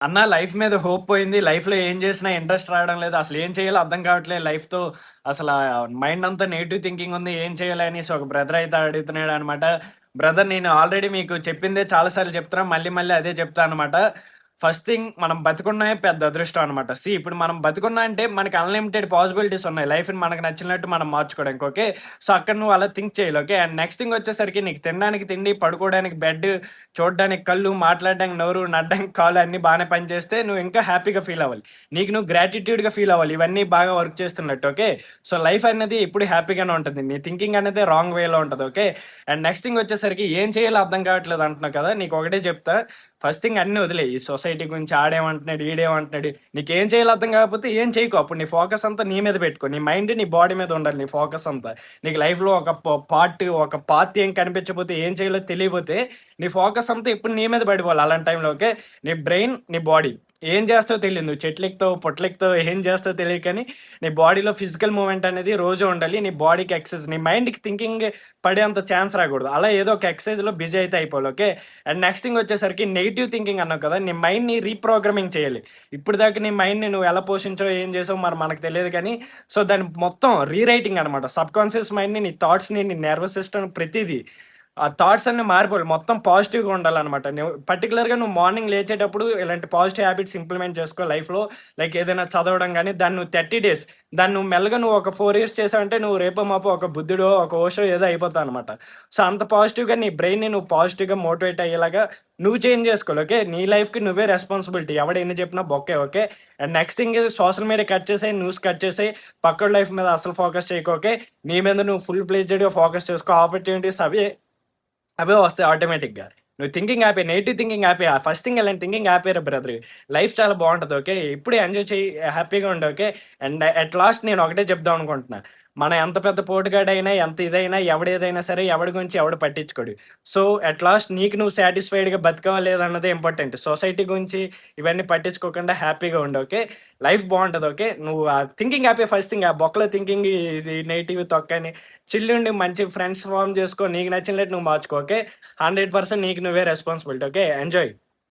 అన్న లైఫ్ మీద హోప్ పోయింది. లైఫ్‌లో ఏం జేసినా ఇంట్రెస్ట్ రావడం లేదు. అసలు ఏం చేయాలో అర్థం కావట్లేదు లైఫ్‌తో. అసలా మైండ్ అంతా నెగెటివ్ థింకింగ్ ఉంది. ఏం చేయాలి అనేసి ఒక బ్రదర్ అయితే అడుగుతున్నాడనమాట. బ్రదర్ నేను ఆల్రెడీ మీకు చెప్పిందే చాలా సార్లు చెప్తున్నా. మళ్ళీ మళ్ళీ అదే చెప్తా అనమాట. ఫస్ట్ థింగ్ మనం బతికున్నమే పెద్ద అదృష్టం అనమాట. ఇప్పుడు మనం బతికున్నా అంటే మనకి అన్‌లిమిటెడ్ పాసిబిలిటీస్ ఉన్నాయి. లైఫ్‌ని మనకు నచ్చినట్టు మనం మార్చుకోవడానికి. ఓకే. సో, అక్కడ నువ్వు అలా థింక్ చేయాలి. ఓకే. అండ్ నెక్స్ట్ థింగ్ వచ్చేసరికి నీకు తినడానికి తిండి, పడుకోవడానికి బెడ్, చూడడానికి కళ్ళు, మాట్లాడడానికి నోరు, నడడానికి కాళ్ళు అన్నీ బానే పనిచేస్తే నువ్వు ఇంకా హ్యాపీగా ఫీల్ అవ్వాలి. నీకు నువ్వు గ్రాటిట్యూడ్‌గా ఫీల్ అవ్వాలి. ఇవన్నీ బాగా వర్క్ చేస్తున్నట్టు. ఓకే. సో, లైఫ్ అనేది ఎప్పుడు హ్యాపీగానే ఉంటది. నీ థింకింగ్ అనేది రాంగ్ వేలో ఉంటది. ఓకే. అండ్ నెక్స్ట్ థింగ్ వచ్చేసరికి ఏం చేయాలో అర్థం కావట్లేదు అంటున్నావు కదా! నీకు ఒకటే చెప్తా. ఫస్ట్ థింగ్ అన్నీ వదిలేయి. ఈ సొసైటీ గురించి ఆడేమంటున్నాడు, ఈడేమంటున్నాడు. నీకేం చేయాలో అర్థం కాకపోతే ఏం చేయకు. అప్పుడు నీ ఫోకస్ అంతా నీ మీద పెట్టుకో. నీ మైండ్, నీ బాడీ మీద ఉండాలి నీ ఫోకస్ అంతా. నీకు లైఫ్‌లో ఒక ఒక పాత్ ఏం కనిపించకపోతే, ఏం చేయాలో తెలియపోతే, నీ ఫోకస్ అంతా ఎప్పుడు నీ మీద పడిపోవాలి అలాంటి టైంలో. ఓకే. నీ బ్రెయిన్, నీ బాడీ ఏం చేస్తావో తెలీదు. నువ్వు చెట్లెక్కుతావో, పుట్లెక్కుతావో ఏం చేస్తావో తెలీదు కానీ, నీ బాడీలో ఫిజికల్ మూవ్‌మెంట్ అనేది రోజు ఉండాలి. నీ బాడీకి ఎక్సర్సైజ్, నీ మైండ్‌కి థింకింగ్ పడేంత ఛాన్స్ రాకూడదు. అలా ఏదో ఒక ఎక్సర్సైజ్‌లో బిజీ అయితే అయిపోవాలి. ఓకే. అండ్ నెక్స్ట్ థింగ్ వచ్చేసరికి నెగెటివ్ థింకింగ్ అన్నావు కదా! నీ మైండ్‌ని రీప్రోగ్రామింగ్ చేయాలి. ఇప్పటిదాకా నీ మైండ్‌ని నువ్వు ఎలా పోషించావో, ఏం చేసావో మరి మనకు తెలియదు కానీ, సో, దాన్ని మొత్తం రీరైటింగ్ అనమాట. సబ్‌కాన్షియస్ మైండ్‌ని, నీ థాట్స్‌ని, నీ నర్వస్ సిస్టమ్ ప్రతీదీ. ఆ థాట్స్ అన్నీ మారిపోవాలి. మొత్తం పాజిటివ్‌గా ఉండాలనమాట. పర్టిక్యులర్‌గా నువ్వు మార్నింగ్ లేచేటప్పుడు ఇలాంటి పాజిటివ్ హ్యాబిట్స్ ఇంప్లిమెంట్ చేసుకో లైఫ్‌లో. లైక్ ఏదైనా చదవడం గాని, దాన్ని నువ్వు 30 డేస్ దాన్ని నువ్వు మెల్లగా ఒక 4 ఇయర్స్ చేసావంటే నువ్వు రేపో మాపో ఒక బుద్ధుడో, ఒక ఓషో ఏదో అయిపోతావనమాట. సో, అంత పాజిటివ్‌గా నీ బ్రెయిన్‌ని నువ్వు పాజిటివ్‌గా మోటివేట్ అయ్యేలాగా నువ్వు చేంజ్ చేసుకోవాలి. ఓకే. నీ లైఫ్‌కి నువ్వే రెస్పాన్సిబిలిటీ. ఎవడు ఎన్ని చెప్పినా బొక్కే. Okay. And next thing social media cut చేసేయి. న్యూస్ కట్ చేసేయి. పక్కోడి లైఫ్ మీద అస్సలు ఫోకస్ చేయకు. ఓకే. నీ మీద నువ్వు ఫుల్ ఫ్లెడ్జెడ్‌గా ఫోకస్ చేసుకో. ఆపర్చునిటీస్ అవే వస్తాయి ఆటోమేటిక్‌గా. నువ్వు థింకింగ్ ఆపేయి. నెగెటివ్ థింకింగ్ ఆపేయి. ఫస్ట్ థింగ్ అలాంటి థింకింగ్ ఆపేయరా బ్రదర్. లైఫ్ చాలా బావుంటది. ఓకే. ఎప్పుడు ఎంజాయ్ చెయ్యి. హ్యాపీగా ఉండు. ఓకే. అండ్ అట్ లాస్ట్ నేను ఒకటే చెప్దాం అనుకుంటున్నా. మనం ఎంత పెద్ద పోటుగాడైనా, ఎంత ఇదైనా, ఎవడేదైనా సరే ఎవడి గురించి ఎవడు పట్టించుకోడు. సో, అట్ లాస్ట్ నీకు నువ్వు సాటిస్ఫైడ్‌గా బతికావా లేదా అన్నదే ఇంపార్టెంట్. సొసైటీ గురించి ఇవన్నీ పట్టించుకోకుండా హ్యాపీగా ఉండు. ఓకే. లైఫ్ బావుంటది. ఓకే. నువ్వు ఆ థింకింగ్ ఆపేయి ఫస్ట్ థింగ్. ఆ బొక్కలో థింకింగ్ ఇది నెగెటివ్ తొక్కని చిల్లుండి మంచి ఫ్రెండ్స్ ఫార్మ్ చేసుకో. నీకు నచ్చినట్టు నువ్వు మార్చుకో. ఓకే. 100% నీకు నువ్వే రెస్పాన్సిబిలిటీ. ఓకే. ఎంజాయ్.